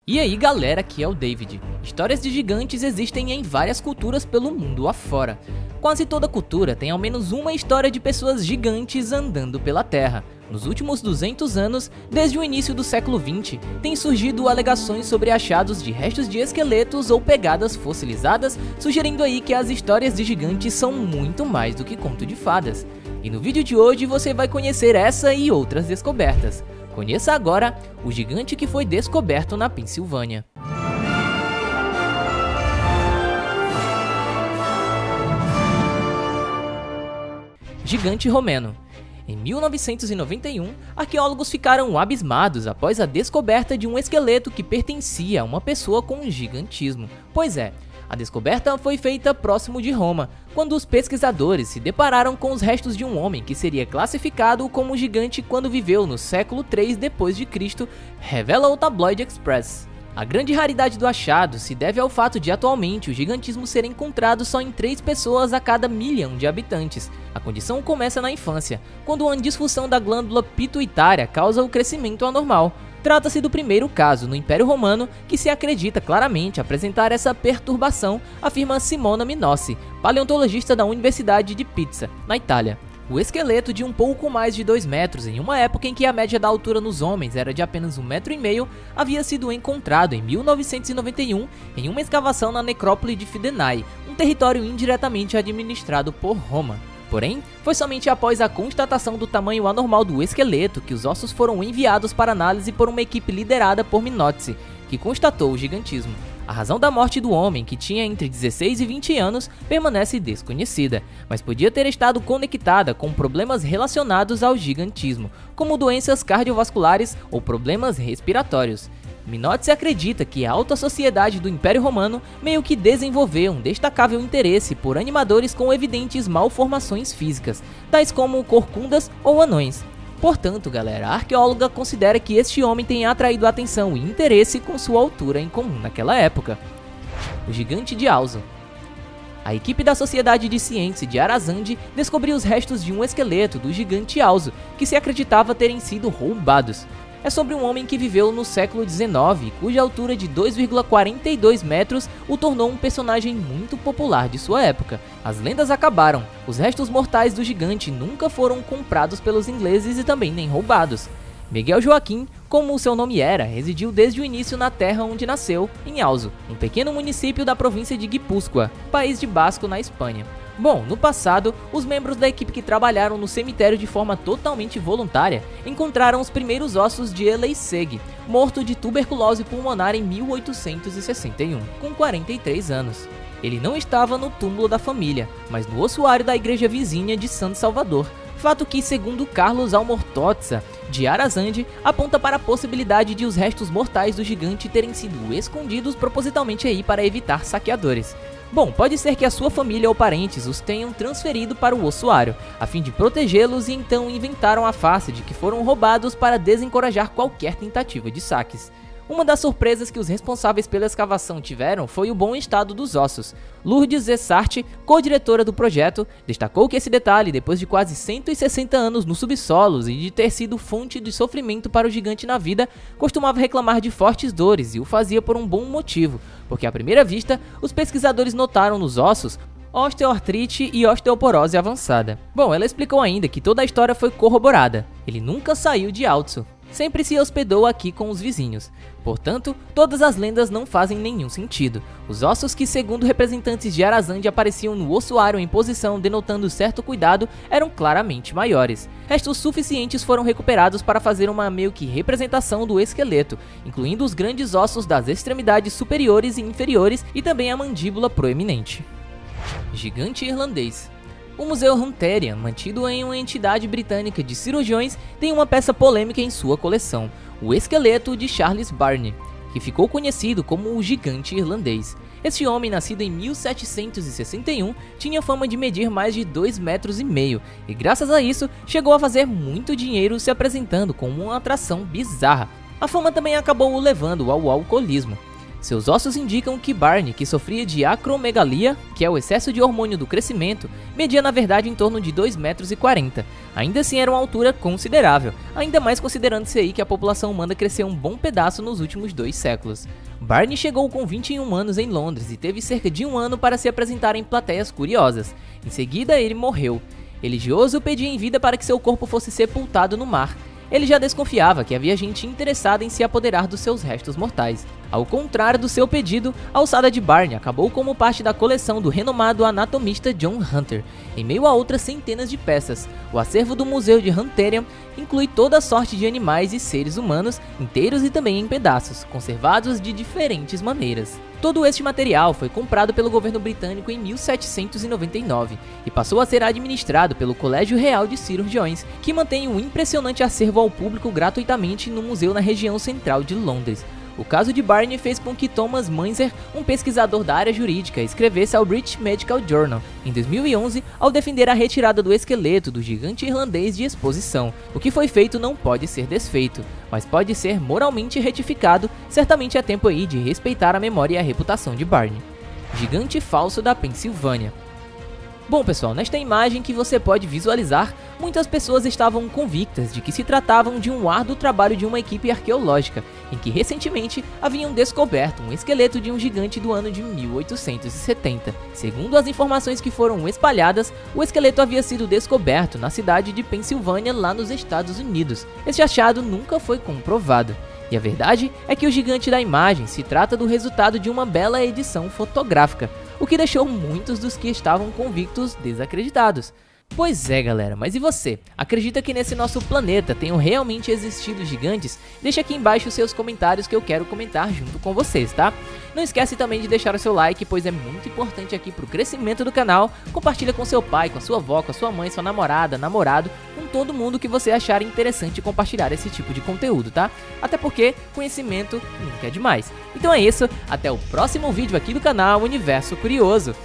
E aí galera, aqui é o David. Histórias de gigantes existem em várias culturas pelo mundo afora. Quase toda cultura tem ao menos uma história de pessoas gigantes andando pela Terra. Nos últimos 200 anos, desde o início do século XX, têm surgido alegações sobre achados de restos de esqueletos ou pegadas fossilizadas, sugerindo aí que as histórias de gigantes são muito mais do que conto de fadas. E no vídeo de hoje você vai conhecer essa e outras descobertas. Conheça agora o gigante que foi descoberto na Pensilvânia. Gigante romeno. Em 1991, arqueólogos ficaram abismados após a descoberta de um esqueleto que pertencia a uma pessoa com gigantismo. Pois é, a descoberta foi feita próximo de Roma, quando os pesquisadores se depararam com os restos de um homem que seria classificado como gigante quando viveu no século III d.C., revela o tabloide Express. A grande raridade do achado se deve ao fato de atualmente o gigantismo ser encontrado só em 3 pessoas a cada 1 milhão de habitantes. A condição começa na infância, quando uma disfunção da glândula pituitária causa o crescimento anormal. Trata-se do primeiro caso no Império Romano que se acredita claramente apresentar essa perturbação, afirma Simona Minossi, paleontologista da Universidade de Pisa, na Itália. O esqueleto de um pouco mais de 2 metros, em uma época em que a média da altura nos homens era de apenas 1,5 metro, havia sido encontrado em 1991 em uma escavação na necrópole de Fidenae, um território indiretamente administrado por Roma. Porém, foi somente após a constatação do tamanho anormal do esqueleto que os ossos foram enviados para análise por uma equipe liderada por Minossi, que constatou o gigantismo. A razão da morte do homem, que tinha entre 16 e 20 anos, permanece desconhecida, mas podia ter estado conectada com problemas relacionados ao gigantismo, como doenças cardiovasculares ou problemas respiratórios. Minossi acredita que a alta sociedade do Império Romano meio que desenvolveu um destacável interesse por animadores com evidentes malformações físicas, tais como corcundas ou anões. Portanto, galera, a arqueóloga considera que este homem tenha atraído atenção e interesse com sua altura em comum naquela época. O gigante de Alzo. A equipe da Sociedade de Ciência de Arazande descobriu os restos de um esqueleto do gigante Alzo, que se acreditava terem sido roubados. É sobre um homem que viveu no século XIX, cuja altura de 2,42 metros o tornou um personagem muito popular de sua época. As lendas acabaram, os restos mortais do gigante nunca foram comprados pelos ingleses e também nem roubados. Miguel Joaquim, como o seu nome era, residiu desde o início na terra onde nasceu, em Alzo, um pequeno município da província de Guipúzcoa, País de Basco, na Espanha. Bom, no passado, os membros da equipe que trabalharam no cemitério de forma totalmente voluntária encontraram os primeiros ossos de Eleiseg, morto de tuberculose pulmonar em 1861, com 43 anos. Ele não estava no túmulo da família, mas no ossuário da igreja vizinha de Santo Salvador, fato que, segundo Carlos Almortotza, de Arazande, aponta para a possibilidade de os restos mortais do gigante terem sido escondidos propositalmente aí para evitar saqueadores. Bom, pode ser que a sua família ou parentes os tenham transferido para o ossuário, a fim de protegê-los, e então inventaram a farsa de que foram roubados para desencorajar qualquer tentativa de saques. Uma das surpresas que os responsáveis pela escavação tiveram foi o bom estado dos ossos. Lourdes Zessart, co-diretora do projeto, destacou que esse detalhe, depois de quase 160 anos nos subsolos e de ter sido fonte de sofrimento para o gigante na vida, costumava reclamar de fortes dores e o fazia por um bom motivo, porque à primeira vista, os pesquisadores notaram nos ossos osteoartrite e osteoporose avançada. Bom, ela explicou ainda que toda a história foi corroborada. Ele nunca saiu de Alzo. Sempre se hospedou aqui com os vizinhos. Portanto, todas as lendas não fazem nenhum sentido. Os ossos que, segundo representantes de Arazande, apareciam no ossuário em posição denotando certo cuidado, eram claramente maiores. Restos suficientes foram recuperados para fazer uma meio que representação do esqueleto, incluindo os grandes ossos das extremidades superiores e inferiores e também a mandíbula proeminente. Gigante irlandês. O Museu Hunterian, mantido em uma entidade britânica de cirurgiões, tem uma peça polêmica em sua coleção, o esqueleto de Charles Barney, que ficou conhecido como o gigante irlandês. Este homem, nascido em 1761, tinha fama de medir mais de 2,5 metros e graças a isso chegou a fazer muito dinheiro se apresentando como uma atração bizarra. A fama também acabou o levando ao alcoolismo. Seus ossos indicam que Barney, que sofria de acromegalia, que é o excesso de hormônio do crescimento, media na verdade em torno de 2,40 metros. Ainda assim era uma altura considerável, ainda mais considerando-se aí que a população humana cresceu um bom pedaço nos últimos 2 séculos. Barney chegou com 21 anos em Londres e teve cerca de 1 ano para se apresentar em plateias curiosas. Em seguida ele morreu. Religioso pedia em vida para que seu corpo fosse sepultado no mar. Ele já desconfiava que havia gente interessada em se apoderar dos seus restos mortais. Ao contrário do seu pedido, a ossada de Barney acabou como parte da coleção do renomado anatomista John Hunter, em meio a outras centenas de peças. O acervo do Museu de Hunterian inclui toda sorte de animais e seres humanos, inteiros e também em pedaços, conservados de diferentes maneiras. Todo este material foi comprado pelo governo britânico em 1799 e passou a ser administrado pelo Colégio Real de Cirurgiões, que mantém um impressionante acervo ao público gratuitamente no museu na região central de Londres. O caso de Barney fez com que Thomas Munzer, um pesquisador da área jurídica, escrevesse ao British Medical Journal em 2011 ao defender a retirada do esqueleto do gigante irlandês de exposição. O que foi feito não pode ser desfeito, mas pode ser moralmente retificado. Certamente é tempo aí de respeitar a memória e a reputação de Barney. Gigante falso da Pensilvânia. Bom pessoal, nesta imagem que você pode visualizar, muitas pessoas estavam convictas de que se tratavam de um árduo trabalho de uma equipe arqueológica, em que recentemente haviam descoberto um esqueleto de um gigante do ano de 1870. Segundo as informações que foram espalhadas, o esqueleto havia sido descoberto na cidade de Pensilvânia, lá nos Estados Unidos. Este achado nunca foi comprovado. E a verdade é que o gigante da imagem se trata do resultado de uma bela edição fotográfica, o que deixou muitos dos que estavam convictos desacreditados. Pois é galera, mas e você? Acredita que nesse nosso planeta tenham realmente existido gigantes? Deixa aqui embaixo os seus comentários que eu quero comentar junto com vocês, tá? Não esquece também de deixar o seu like, pois é muito importante aqui pro crescimento do canal. Compartilha com seu pai, com a sua avó, com a sua mãe, sua namorada, namorado, com todo mundo que você achar interessante compartilhar esse tipo de conteúdo, tá? Até porque conhecimento nunca é demais. Então é isso, até o próximo vídeo aqui do canal Universo Curioso.